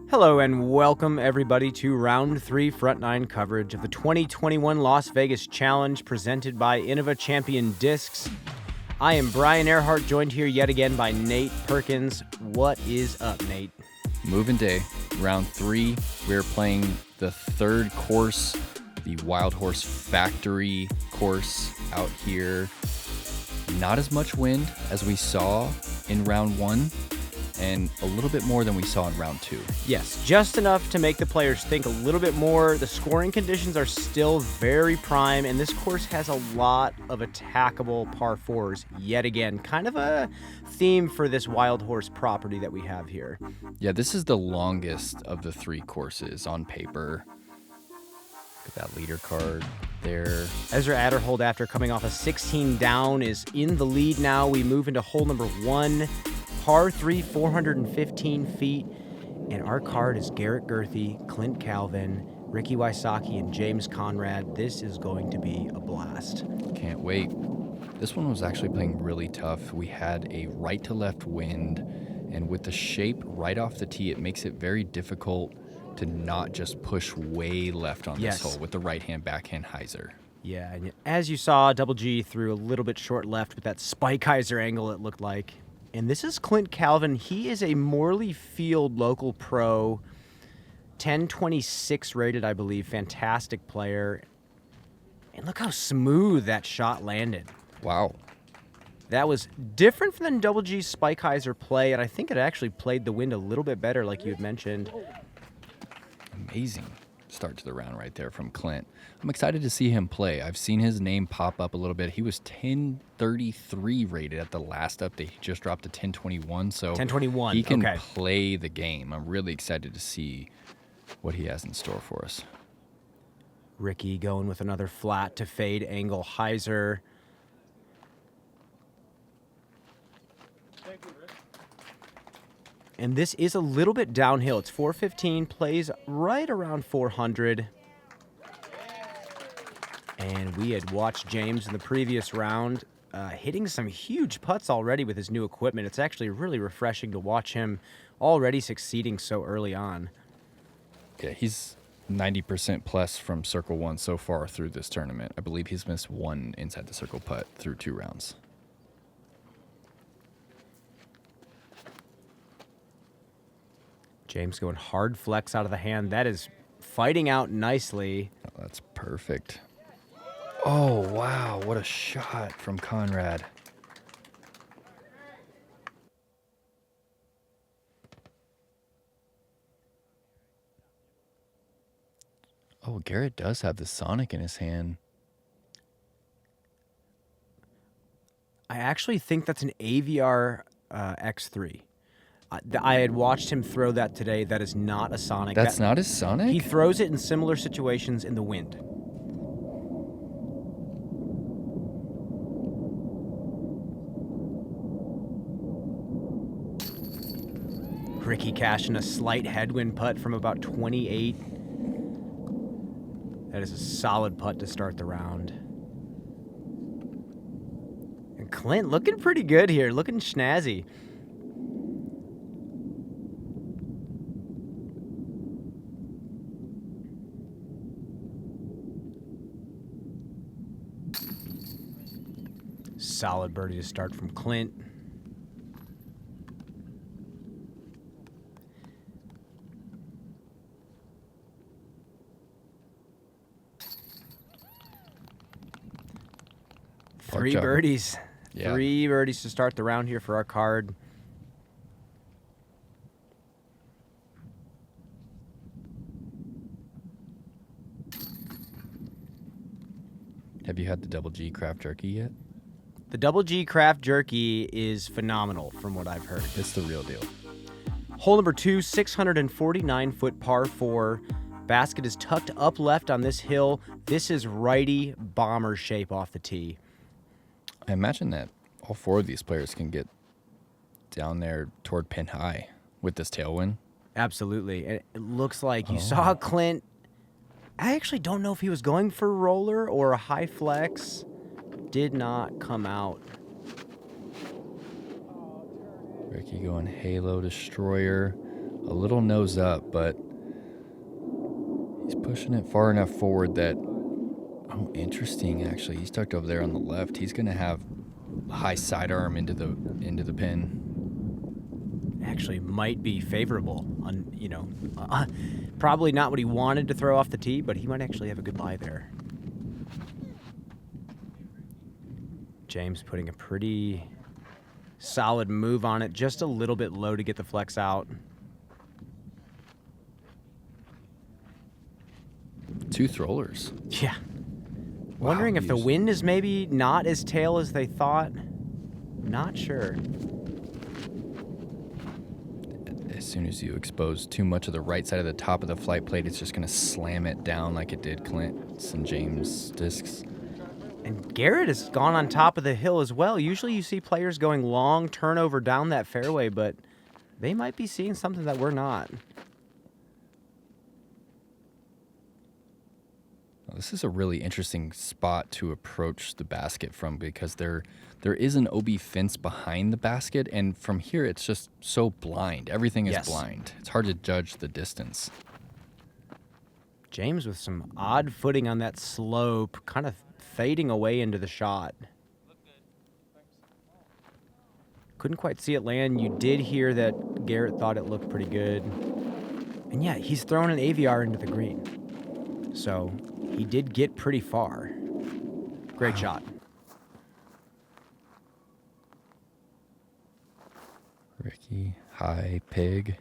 Hello and welcome everybody to Round 3 Front 9 coverage of the 2021 Las Vegas Challenge presented by Innova Champion Discs. I am Brian Earhart, joined here yet again by Nate Perkins. What is up, Nate? Moving day, round 3. We're playing the third course, the Wild Horse Factory course out here. Not as much wind as we saw in round 1, and a little bit more than we saw in round 2. Yes, just enough to make the players think a little bit more. The scoring conditions are still very prime, and this course has a lot of attackable par 4s yet again. Kind of a theme for this Wild Horse property that we have here. Yeah, this is the longest of the 3 courses on paper. Look at that leader card there. Ezra Adderhold, after coming off a 16 down, is in the lead now. We move into hole number 1. Par 3, 415 feet, and our card is Garrett Gurthie, Clint Calvin, Ricky Wysocki, and James Conrad. This is going to be a blast. Can't wait. This one was actually playing really tough. We had a right to left wind, and with the shape right off the tee, it makes it very difficult to not just push way left on this hole with the right-hand backhand hyzer. Yeah, and as you saw, Double G threw a little bit short left with that spike hyzer angle, it looked like. And this is Clint Calvin. He is a Morley Field local pro, 1026 rated, I believe. Fantastic player. And look how smooth that shot landed. Wow. That was different than Double G's spike hyzer play, and I think it actually played the wind a little bit better, like you had mentioned. Amazing start to the round right there from Clint. I'm excited to see him play. I've seen his name pop up a little bit. He was 1033 rated at the last update. He just dropped to 1021, so 1021. He can play the game. I'm really excited to see what he has in store for us. Ricky going with another flat to fade angle hyzer. And this is a little bit downhill. It's 415, plays right around 400. And we had watched James in the previous round hitting some huge putts already with his new equipment. It's actually really refreshing to watch him already succeeding so early on. Yeah, he's 90% plus from Circle 1 so far through this tournament. I believe he's missed 1 inside the circle putt through 2 rounds. James going hard flex out of the hand. That is fighting out nicely. Oh, that's perfect. Oh, wow. What a shot from Conrad. Oh, Garrett does have the Sonic in his hand. I actually think that's an AVR X3. I had watched him throw that today. That is not a Sonic. That's not his Sonic? He throws it in similar situations in the wind. Ricky cashing a slight headwind putt from about 28. That is a solid putt to start the round. And Clint looking pretty good here, looking snazzy. Solid birdie to start from Clint. Three birdies. Yeah. 3 birdies to start the round here for our card. Have you had the Double G craft jerky yet? The Double G craft jerky is phenomenal from what I've heard. It's the real deal. Hole number 2, 649-foot par 4. Basket is tucked up left on this hill. This is righty bomber shape off the tee. I imagine that all 4 of these players can get down there toward pin high with this tailwind. Absolutely. It looks like you saw Clint. I actually don't know if he was going for a roller or a high flex. Did not come out. Ricky going Halo Destroyer. A little nose up, but he's pushing it far enough forward that... Oh, interesting, actually. He's tucked over there on the left. He's going to have high sidearm into the pin. Actually might be favorable. Probably not what he wanted to throw off the tee, but he might actually have a good lie there. James putting a pretty solid move on it, just a little bit low to get the flex out. 2 throwers. Yeah. Wondering if the wind is maybe not as tail as they thought. Not sure. As soon as you expose too much of the right side of the top of the flight plate, it's just going to slam it down like it did Clint's and James' discs. And Garrett has gone on top of the hill as well. Usually you see players going long turnover down that fairway, but they might be seeing something that we're not. This is a really interesting spot to approach the basket from because there is an OB fence behind the basket, and from here it's just so blind. Everything is blind. It's hard to judge the distance. James with some odd footing on that slope, kind of fading away into the shot. Couldn't quite see it land. You did hear that Garrett thought it looked pretty good. And yeah, he's thrown an AVR into the green. So he did get pretty far. Great shot. Ricky, high pig.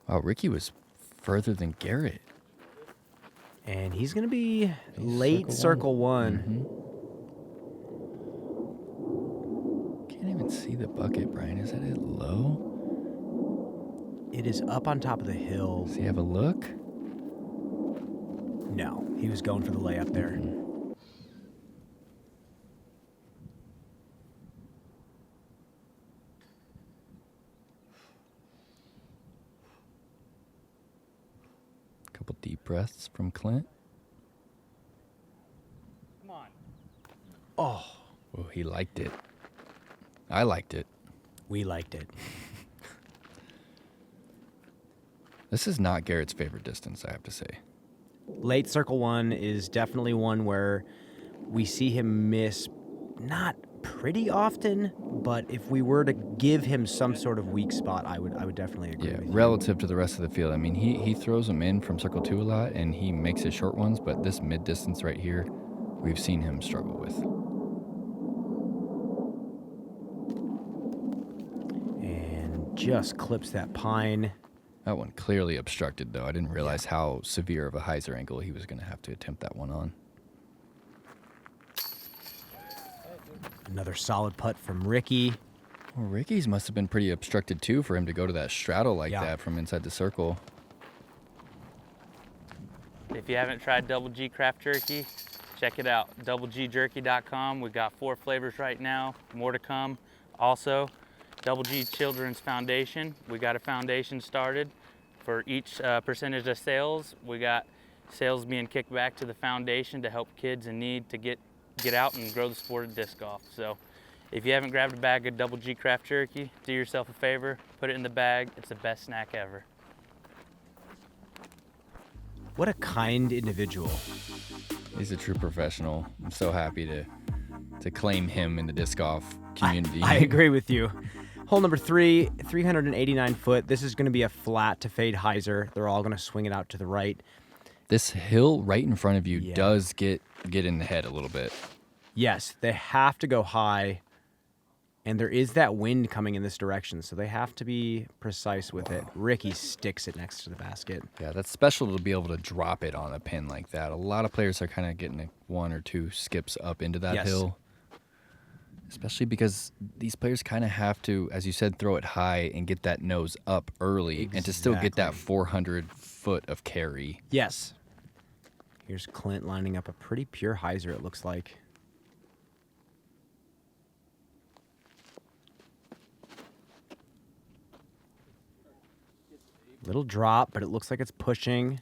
Wow, Ricky was further than Garrett. And he's going to be late circle one. Can't even see the bucket, Brian. Is it low? It is up on top of the hill. Does he have a look? No, he was going for the layup there. Couple deep breaths from Clint. Come on. Oh. Oh, he liked it. I liked it. We liked it. This is not Garrett's favorite distance, I have to say. Late circle one is definitely one where we see him miss not pretty often, but if we were to give him some sort of weak spot, I would definitely agree with you. Relative to the rest of the field. I mean, he throws them in from circle 2 a lot, and he makes his short ones, but this mid-distance right here, we've seen him struggle with. And just clips that pine. That one clearly obstructed, though. I didn't realize how severe of a hyzer angle he was going to have to attempt that one on. Another solid putt from Ricky. Well, Ricky's must have been pretty obstructed, too, for him to go to that straddle like that from inside the circle. If you haven't tried Double G Craft Jerky, check it out. DoubleGJerky.com. We've got 4 flavors right now. More to come. Also, Double G Children's Foundation. We got a foundation started. For each percentage of sales, we got sales being kicked back to the foundation to help kids in need to get out and grow the sport of disc golf. So if you haven't grabbed a bag of Double G Craft Jerky, do yourself a favor, put it in the bag. It's the best snack ever. What a kind individual. He's a true professional. I'm so happy to claim him in the disc golf community. I agree with you. Hole number 3, 389 foot. This is going to be a flat to fade hyzer. They're all going to swing it out to the right. This hill right in front of you does get in the head a little bit. Yes, they have to go high, and there is that wind coming in this direction, so they have to be precise with it. Ricky sticks it next to the basket. Yeah, that's special to be able to drop it on a pin like that. A lot of players are kind of getting 1 or 2 skips up into that hill. Especially because these players kind of have to, as you said, throw it high and get that nose up early and to still get that 400 foot of carry. Yes. Here's Clint lining up a pretty pure hyzer, it looks like. Little drop, but it looks like it's pushing.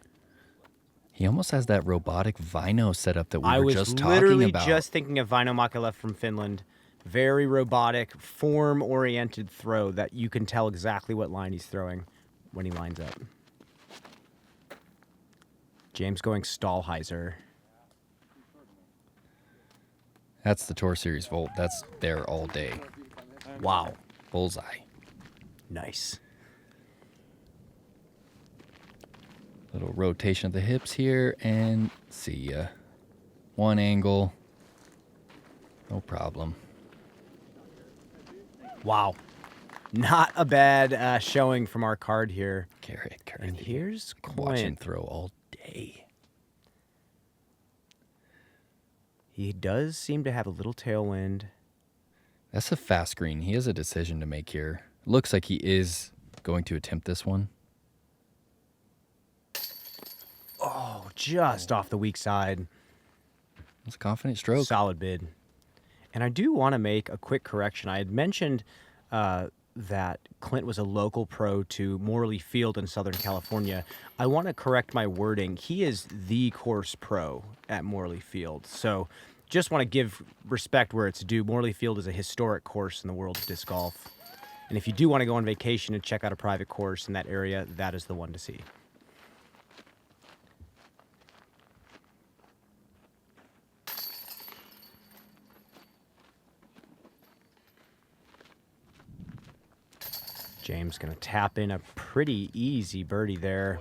He almost has that robotic Vino setup that we were just talking about. I was literally just thinking of Vino Makalev from Finland. Very robotic, form-oriented throw that you can tell exactly what line he's throwing when he lines up. James going Stahlheiser. That's the Tour Series Volt. That's there all day. Wow. Bullseye. Nice. Little rotation of the hips here, and see ya. One angle. No problem. Wow. Not a bad showing from our card here. Garrett. And here's Watch him Clint. throw all day. He does seem to have a little tailwind. That's a fast green. He has a decision to make here. Looks like he is going to attempt this one. Oh, just off the weak side. It's a confident stroke. Solid bid. And I do want to make a quick correction. I had mentioned that Clint was a local pro to Morley Field in Southern California. I want to correct my wording. He is the course pro at Morley Field. So just want to give respect where it's due. Morley Field is a historic course in the world of disc golf. And if you do want to go on vacation and check out a private course in that area, that is the one to see. James going to tap in a pretty easy birdie there.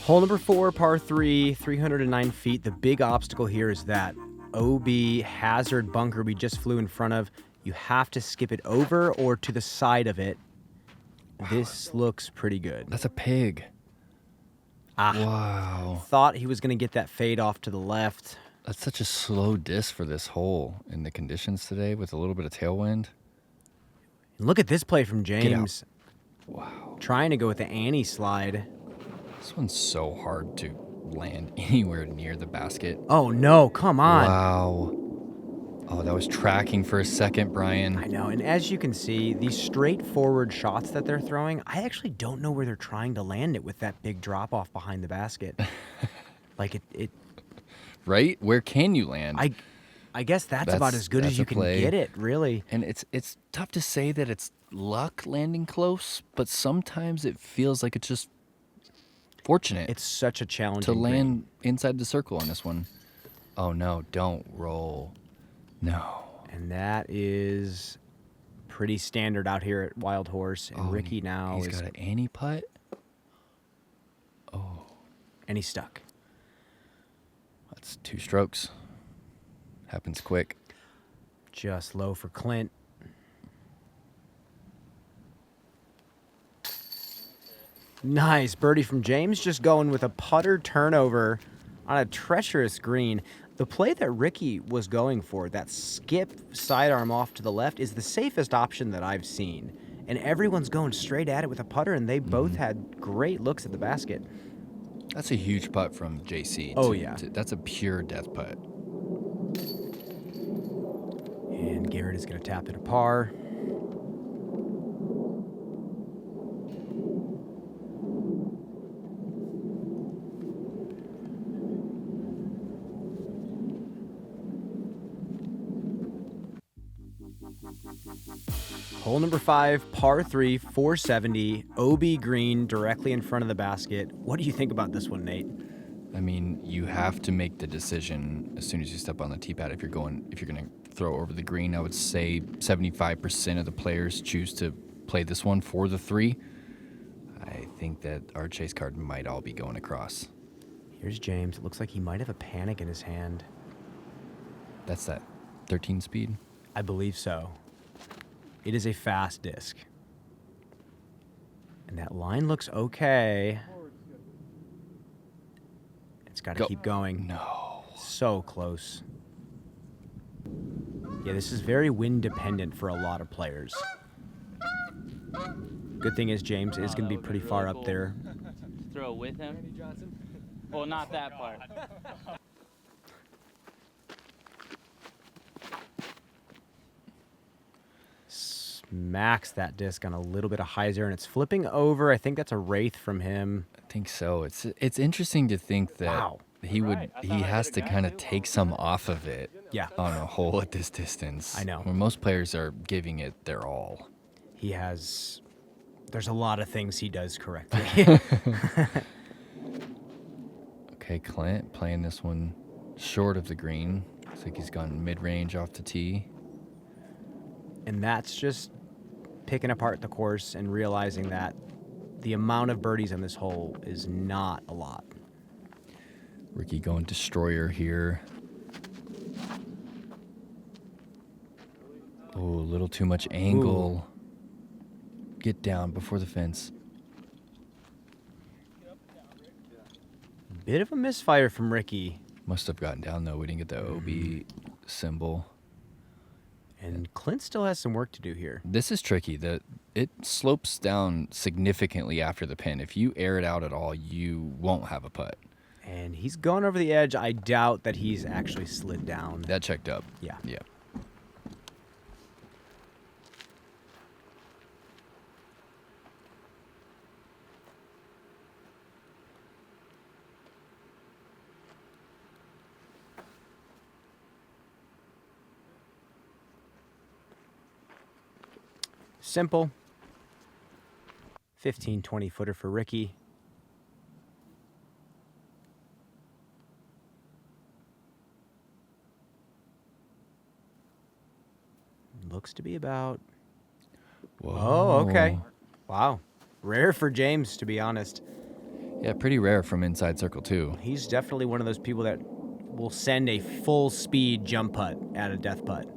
Hole number 4, par 3, 309 feet. The big obstacle here is that OB hazard bunker we just flew in front of. You have to skip it over or to the side of it. This looks pretty good. That's a pig. Wow. Thought he was going to get that fade off to the left. That's such a slow disc for this hole in the conditions today with a little bit of tailwind. Look at this play from James. Wow. Trying to go with the Annie slide. This one's so hard to land anywhere near the basket. Oh, no. Come on. Wow. Oh, that was tracking for a second, Brian. I know. And as you can see, these straightforward shots that they're throwing, I actually don't know where they're trying to land it with that big drop off behind the basket. Like it Right? Where can you land? I guess that's about as good as you can get it, really. And it's tough to say that it's luck landing close, but sometimes it feels like it's just fortunate. It's such a challenge to land inside the circle on this one. Oh no, don't roll. No. And that is pretty standard out here at Wild Horse. And Ricky now he's got an Annie putt. Oh. And he's stuck. That's 2 strokes. Happens quick. Just low for Clint. Nice birdie from James, just going with a putter turnover on a treacherous green. The play that Ricky was going for, that skip sidearm off to the left, is the safest option that I've seen. And everyone's going straight at it with a putter, and they both had great looks at the basket. That's a huge putt from JC. Oh, yeah. That's a pure death putt. And Garrett is going to tap in a par. Hole number 5, par 3, 470, OB green directly in front of the basket. What do you think about this one, Nate? I mean, you have to make the decision as soon as you step on the tee pad if you're going to throw over the green. I would say 75% of the players choose to play this one for the 3. I think that our chase card might all be going across. Here's James. It looks like he might have a panic in his hand. That's that 13 speed? I believe so. It is a fast disc. And that line looks okay. It's got to keep going. No. So close. Yeah, this is very wind dependent for a lot of players. Good thing is James is going to be pretty far up there. Throw with him. Well, not that part. Smacks that disc on a little bit of hyzer, and it's flipping over. I think that's a wraith from him. I think so. It's interesting to think that Wow. he has to kind of take some off of it Yeah. on a hole at this distance. I know. Where most players are giving it their all. There's a lot of things he does correctly. Okay, Clint playing this one short of the green. Looks like he's gone mid-range off the tee. And that's just picking apart the course and realizing that the amount of birdies on this hole is not a lot. Ricky going destroyer here. Oh, a little too much angle. Get down before the fence. Bit of a misfire from Ricky. Must have gotten down though. We didn't get the OB symbol. And Clint still has some work to do here. This is tricky. It slopes down significantly after the pin. If you air it out at all, you won't have a putt. And he's gone over the edge. I doubt that he's actually slid down. That checked up. Yeah. Yeah. Simple. 15, 20 footer for Ricky. Looks to be about... Whoa. Oh, okay. Wow. Rare for James, to be honest. Yeah, pretty rare from inside circle too. He's definitely one of those people that will send a full speed jump putt at a death putt.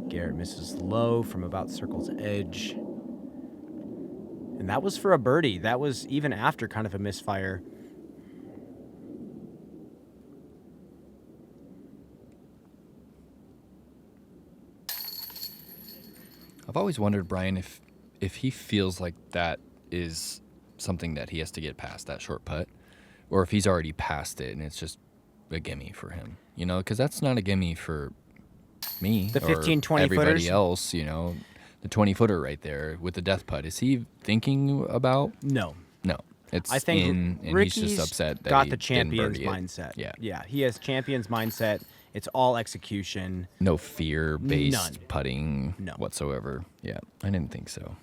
Garrett misses low from about circle's edge. And that was for a birdie. That was even after kind of a misfire. I've always wondered, Brian, if he feels like that is something that he has to get past, that short putt, or if he's already past it and it's just a gimme for him, you know, because that's not a gimme for me The or 15, 20 everybody footers? else, you know, the 20-footer right there with the death putt. Is he thinking about? No. No. It's I think in, and Ricky's he's just upset that got he the didn't champion's birdie it. mindset. Yeah. Yeah, he has champion's mindset. It's all execution. No fear-based None. putting No. whatsoever. Yeah, I didn't think so.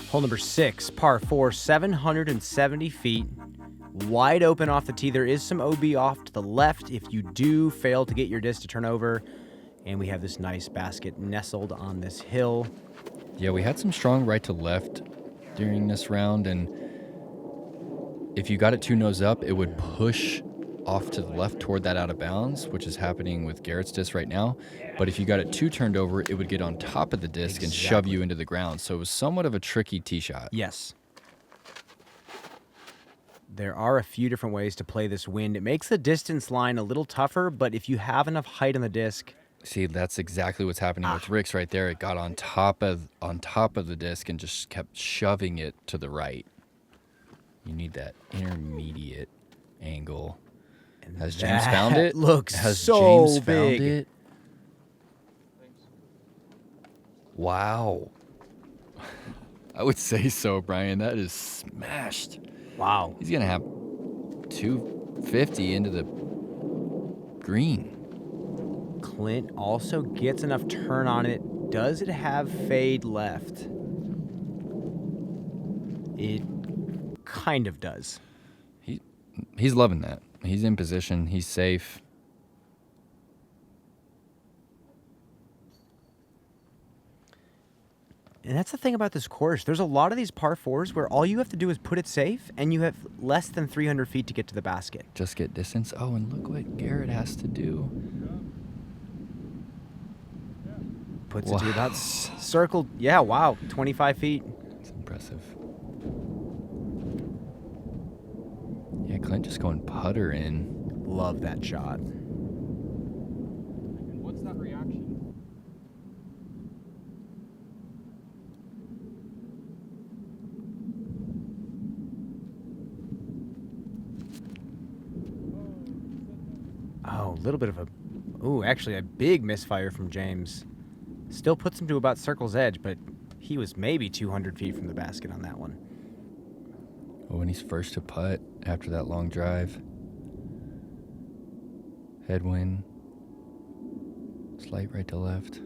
Hole number 6, par 4, 770 feet. Wide open off the tee. There is some OB off to the left if you do fail to get your disc to turn over. And we have this nice basket nestled on this hill. Yeah, we had some strong right to left during this round, and if you got it 2 nose up, it would push off to the left toward that out of bounds, which is happening with Garrett's disc right now. But if you got it 2 turned over, it would get on top of the disc and shove you into the ground. So it was somewhat of a tricky tee shot. Yes. There are a few different ways to play this wind. It makes the distance line a little tougher, but if you have enough height on the disc... See, that's exactly what's happening with Rick's right there. It got on top of the disc and just kept shoving it to the right. You need that intermediate angle. And Has James found it? Looks Has so James big. found it? Wow. I would say so, Brian. That is smashed. Wow. He's going to have 250 into the green. Clint also gets enough turn on it. Does it have fade left? It kind of does. He's loving that. He's in position. He's safe. And that's the thing about this course. There's a lot of these par 4s where all you have to do is put it safe, and you have less than 300 feet to get to the basket. Just get distance. Oh, and look what Garrett has to do. Puts it to about circled. Yeah, wow, 25 feet. That's impressive. Yeah, Clint just going putter in. Love that shot. What's that reaction? Oh, a little bit of a... Ooh, actually a big misfire from James. Still puts him to about circle's edge, but he was maybe 200 feet from the basket on that one. Oh, when he's first to putt after that long drive. Headwind. Slight right to left.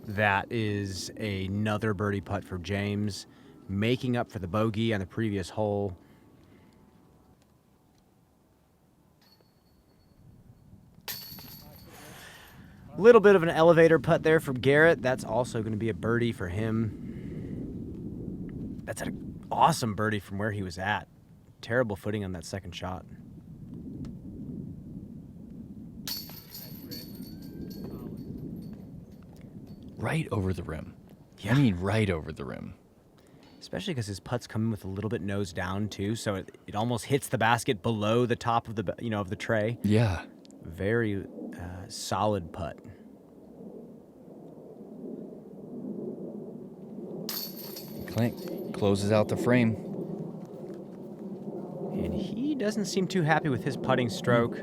That is another birdie putt for James, making up for the bogey on the previous hole. Little bit of an elevator putt there from Garrett. That's also going to be a birdie for him. That's an awesome birdie from where he was at. Terrible footing on that second shot. Right over the rim. Yeah. I mean, right over the rim. Especially because his putts come in with a little bit nose down too, so it almost hits the basket below the top of the of the tray. Yeah. Very solid putt. Clint closes out the frame. And he doesn't seem too happy with his putting stroke.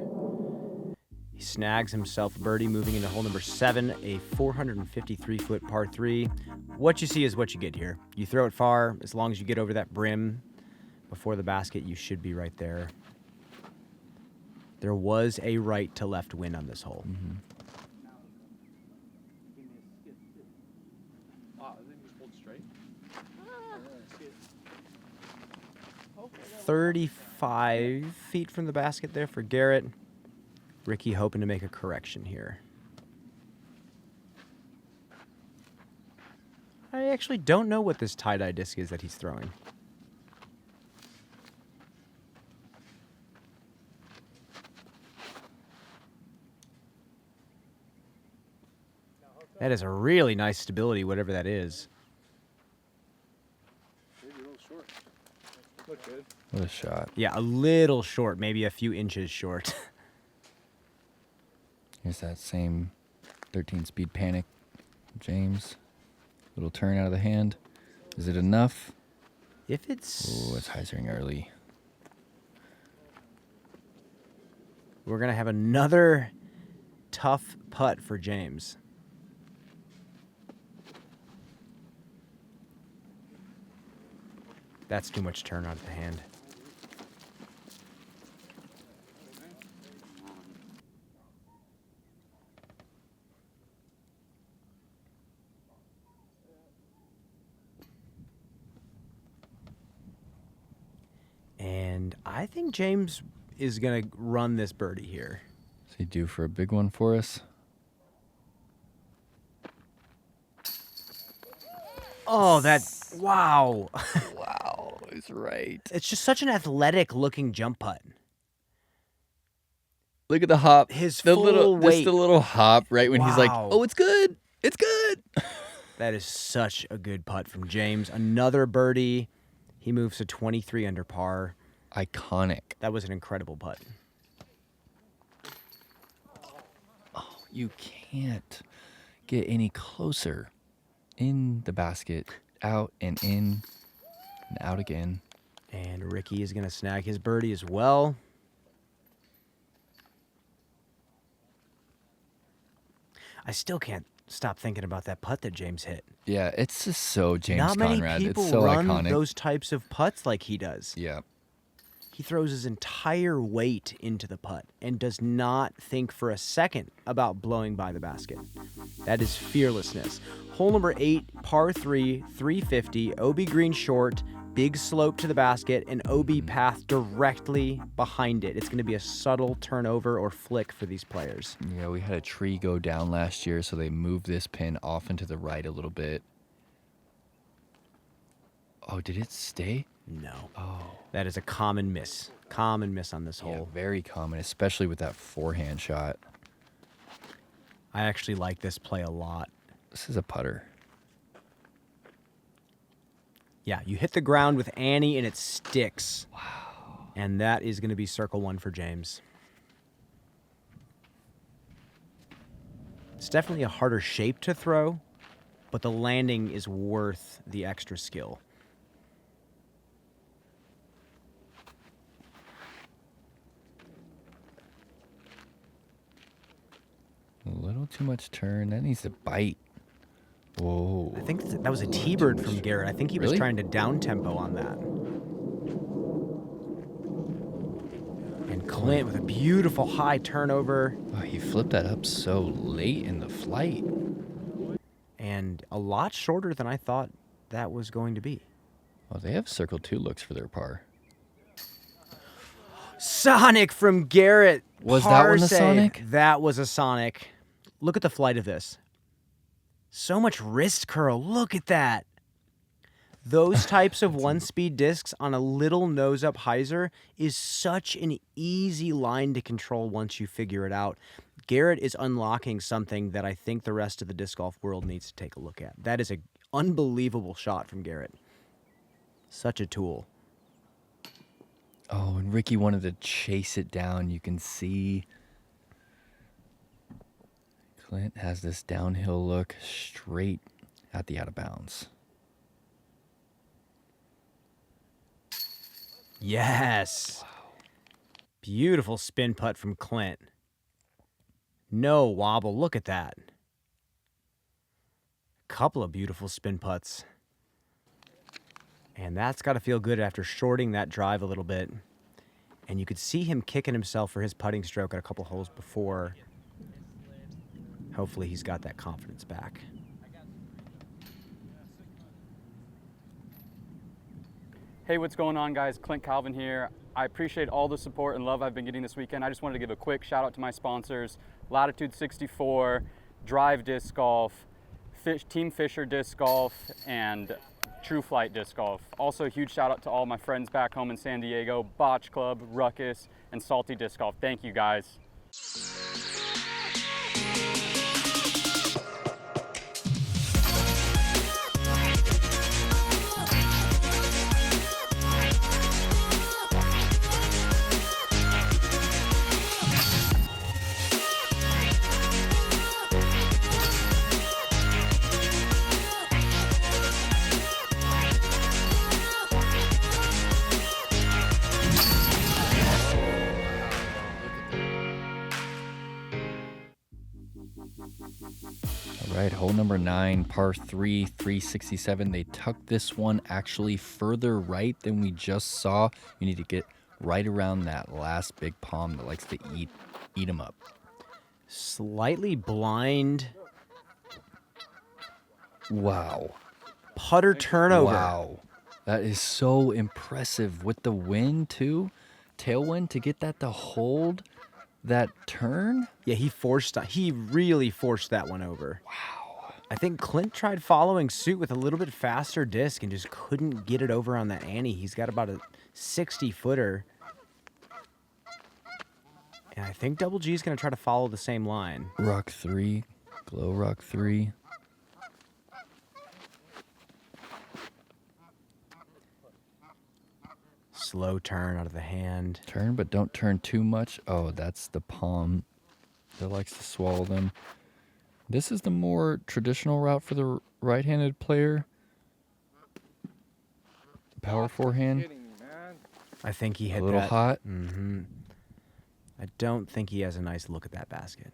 He snags himself a birdie moving into hole number 7, a 453-foot par 3. What you see is what you get here. You throw it far. As long as you get over that brim before the basket, you should be right there. There was a right to left wind on this hole. Mm-hmm. 35 feet from the basket there for Garrett. Ricky hoping to make a correction here. I actually don't know what this tie-dye disc is that he's throwing. That is a really nice stability, whatever that is. Maybe a little short. Look good. What a shot. Yeah, a little short, maybe a few inches short. Here's that same 13-speed panic. James. Little turn out of the hand. Is it enough? If it's... Oh, it's hyzering early. We're going to have another tough putt for James. That's too much turn out of the hand. And I think James is going to run this birdie here. Is he due for a big one for us? Oh, that... Wow. Wow, he's right. It's just such an athletic-looking jump putt. Look at the hop. His the full little, weight. Just the little hop right when he's like, Wow. oh, it's good. It's good. That is such a good putt from James. Another birdie. He moves to 23 under par. Iconic. That was an incredible putt. Oh, you can't get any closer. In the basket, out and in, and out again. And Ricky is going to snag his birdie as well. I still can't stop thinking about that putt that James hit. Yeah, it's just so James Not many Conrad. people It's so run iconic. those types of putts like he does. Yeah. He throws his entire weight into the putt and does not think for a second about blowing by the basket. That is fearlessness. Hole number 8, par 3, 350, OB green short, big slope to the basket, and OB path directly behind it. It's going to be a subtle turnover or flick for these players. Yeah, we had a tree go down last year, so they moved this pin off into the right a little bit. Oh, did it stay? No. Oh. That is a common miss. Common miss on this Yeah, hole. very common, especially with that forehand shot. I actually like this play a lot. This is a putter. Yeah, you hit the ground with Annie and it sticks. Wow. And that is going to be circle 1 for James. It's definitely a harder shape to throw, but the landing is worth the extra skill. A little too much turn. That needs to bite. Whoa. I think that was a T-bird from Garrett. I think he was Really? trying to down tempo on that. And Clint with a beautiful high turnover. Oh, he flipped that up so late in the flight. And a lot shorter than I thought that was going to be. Oh, they have circle 2 looks for their par. Sonic from Garrett. Was that Par one the save. Sonic? That was a Sonic. Look at the flight of this. So much wrist curl. Look at that. Those types of one-speed discs on a little nose-up hyzer is such an easy line to control once you figure it out. Garrett is unlocking something that I think the rest of the disc golf world needs to take a look at. That is an unbelievable shot from Garrett. Such a tool. Oh, and Ricky wanted to chase it down. You can see Clint has this downhill look straight at the out of bounds. Yes. Beautiful spin putt from Clint. No wobble. Look at that. Couple of beautiful spin putts. And that's got to feel good after shorting that drive a little bit. And you could see him kicking himself for his putting stroke at a couple holes before. Hopefully he's got that confidence back. Hey, what's going on, guys? Clint Calvin here. I appreciate all the support and love I've been getting this weekend. I just wanted to give a quick shout out to my sponsors, Latitude 64, Drive Disc Golf, Team Fisher Disc Golf, and True Flight Disc Golf. Also a huge shout out to all my friends back home in San Diego, Botch Club, Ruckus, and Salty Disc Golf. Thank you, guys. All right, hole number 9, par 3, 367. They tucked this one actually further right than we just saw. You need to get right around that last big palm that likes to eat them up. Slightly blind Wow. putter turnover. Wow. That is so impressive with the wind too. Tailwind to get that to hold that turn. Yeah, he really forced that one over. Wow. I think Clint tried following suit with a little bit faster disc and just couldn't get it over on that Annie. He's got about a 60-footer. And I think Double G is going to try to follow the same line. Rock 3, glow rock 3. Slow turn out of the hand. Turn, but don't turn too much. Oh, that's the palm that likes to swallow them. This is the more traditional route for the right-handed player. Power forehand. Kidding me, man. I think he hit A little that. hot. Mm-hmm. I don't think he has a nice look at that basket.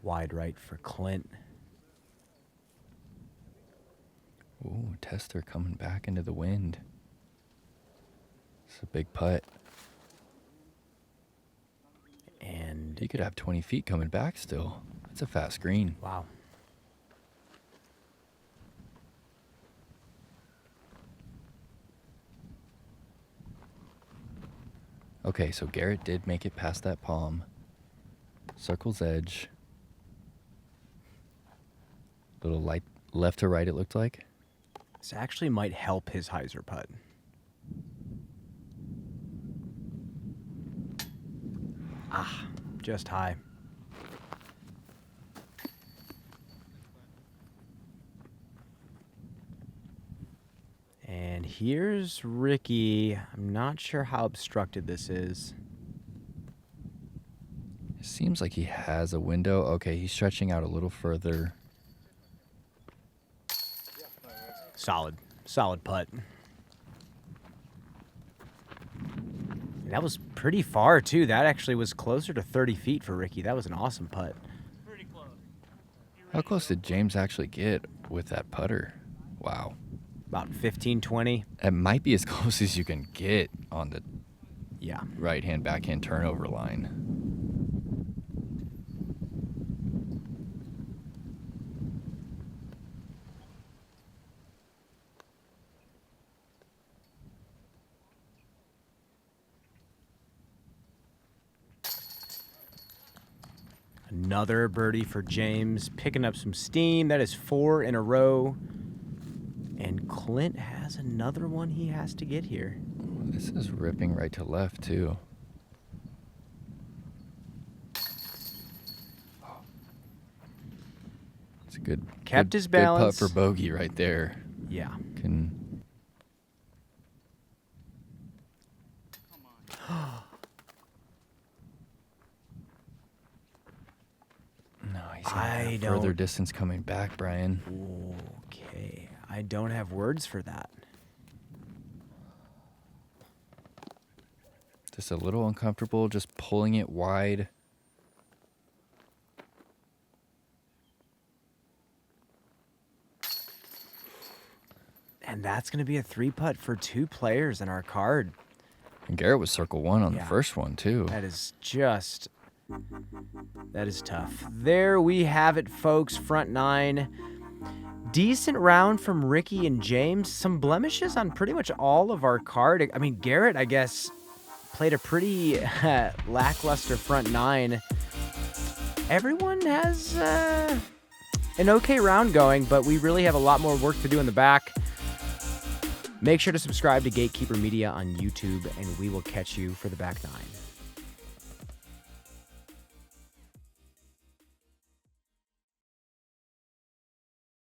Wide right for Clint. Ooh, Tester coming back into the wind. It's a big putt. And He could have 20 feet coming back still. That's a fast green. wow. Okay, so Garrett did make it past that palm. Circle's edge. Little left to right, it looked like. This actually might help his hyzer putt. Ah, just high. And here's Ricky. I'm not sure how obstructed this is. It seems like he has a window. Okay, he's stretching out a little further. Solid putt. That was pretty far, too. That actually was closer to 30 feet for Ricky. That was an awesome putt. Pretty close. How close did James actually get with that putter? Wow. About 15, 20. It might be as close as you can get on the Yeah. right-hand, backhand turnover line. Another birdie for James, picking up some steam. That is 4 in a row. And Clint has another one he has to get here. This is ripping right to left, too. It's a good Kept his good balance. putt for bogey right there. Yeah. Can No, he's gonna have further don't- distance coming back, Brian. Okay. I don't have words for that. Just a little uncomfortable, just pulling it wide. And that's going to be a 3-putt for 2 players in our card. And Garrett was circle 1 on Yeah. the first one, too. That is just... That is tough. There we have it, folks. Front 9. Decent round from Ricky and James. Some blemishes on pretty much all of our card. I mean, Garrett, I guess, played a pretty lackluster front 9. Everyone has an okay round going, but we really have a lot more work to do in the back. Make sure to subscribe to Gatekeeper Media on YouTube, and we will catch you for the back 9.